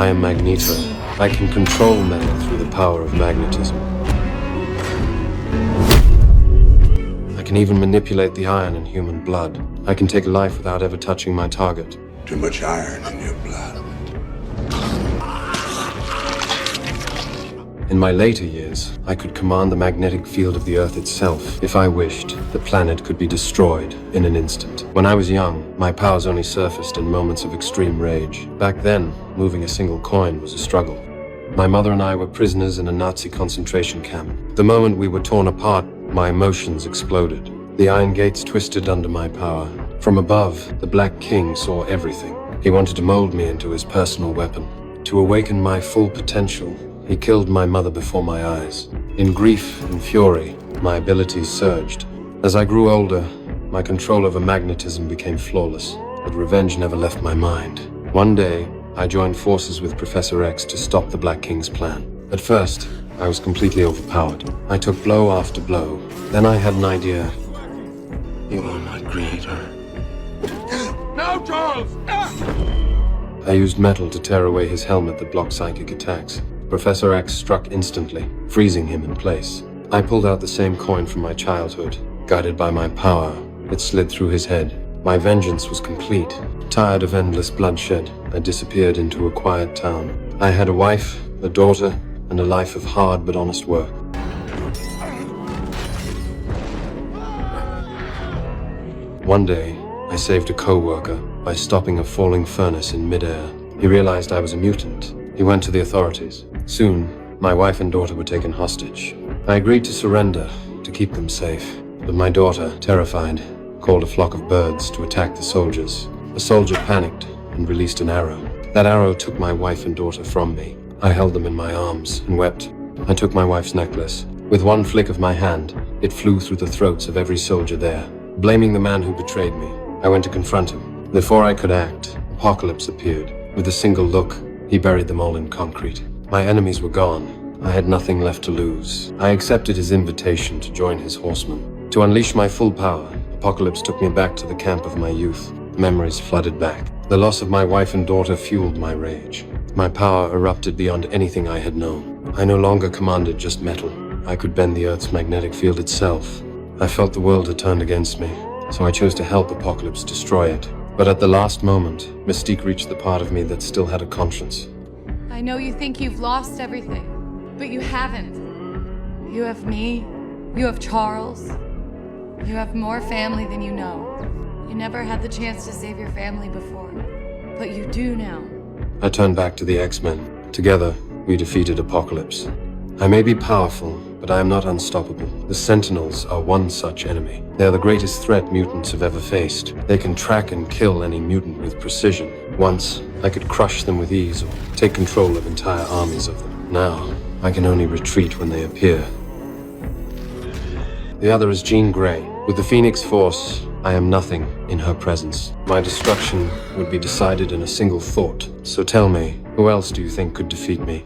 I am Magneto. I can control metal through the power of magnetism. I can even manipulate the iron in human blood. I can take life without ever touching my target. Too much iron in your blood. In my later years, I could command the magnetic field of the Earth itself. If I wished, the planet could be destroyed in an instant. When I was young, my powers only surfaced in moments of extreme rage. Back then, moving a single coin was a struggle. My mother and I were prisoners in a Nazi concentration camp. The moment we were torn apart, my emotions exploded. The iron gates twisted under my power. From above, the Black King saw everything. He wanted to mold me into his personal weapon. To awaken my full potential, he killed my mother before my eyes. In grief and fury, my abilities surged. As I grew older, my control over magnetism became flawless, but revenge never left my mind. One day, I joined forces with Professor X to stop the Black King's plan. At first, I was completely overpowered. I took blow after blow. Then I had an idea. You are my creator. No, Charles! I used metal to tear away his helmet that blocked psychic attacks. Professor X struck instantly, freezing him in place. I pulled out the same coin from my childhood. Guided by my power, it slid through his head. My vengeance was complete. Tired of endless bloodshed, I disappeared into a quiet town. I had a wife, a daughter, and a life of hard but honest work. One day, I saved a co-worker by stopping a falling furnace in midair. He realized I was a mutant. He went to the authorities. Soon, my wife and daughter were taken hostage. I agreed to surrender to keep them safe. But my daughter, terrified, called a flock of birds to attack the soldiers. A soldier panicked and released an arrow. That arrow took my wife and daughter from me. I held them in my arms and wept. I took my wife's necklace. With one flick of my hand, it flew through the throats of every soldier there. Blaming the man who betrayed me, I went to confront him. Before I could act, Apocalypse appeared. With a single look, he buried them all in concrete. My enemies were gone. I had nothing left to lose. I accepted his invitation to join his horsemen. To unleash my full power, Apocalypse took me back to the camp of my youth. Memories flooded back. The loss of my wife and daughter fueled my rage. My power erupted beyond anything I had known. I no longer commanded just metal. I could bend the Earth's magnetic field itself. I felt the world had turned against me, so I chose to help Apocalypse destroy it. But at the last moment, Mystique reached the part of me that still had a conscience. I know you think you've lost everything, but you haven't. You have me, you have Charles, you have more family than you know. You never had the chance to save your family before, but you do now. I turned back to the X-Men. Together, we defeated Apocalypse. I may be powerful, but I am not unstoppable. The Sentinels are one such enemy. They are the greatest threat mutants have ever faced. They can track and kill any mutant with precision. Once, I could crush them with ease or take control of entire armies of them. Now, I can only retreat when they appear. The other is Jean Grey. With the Phoenix Force, I am nothing in her presence. My destruction would be decided in a single thought. So tell me, who else do you think could defeat me?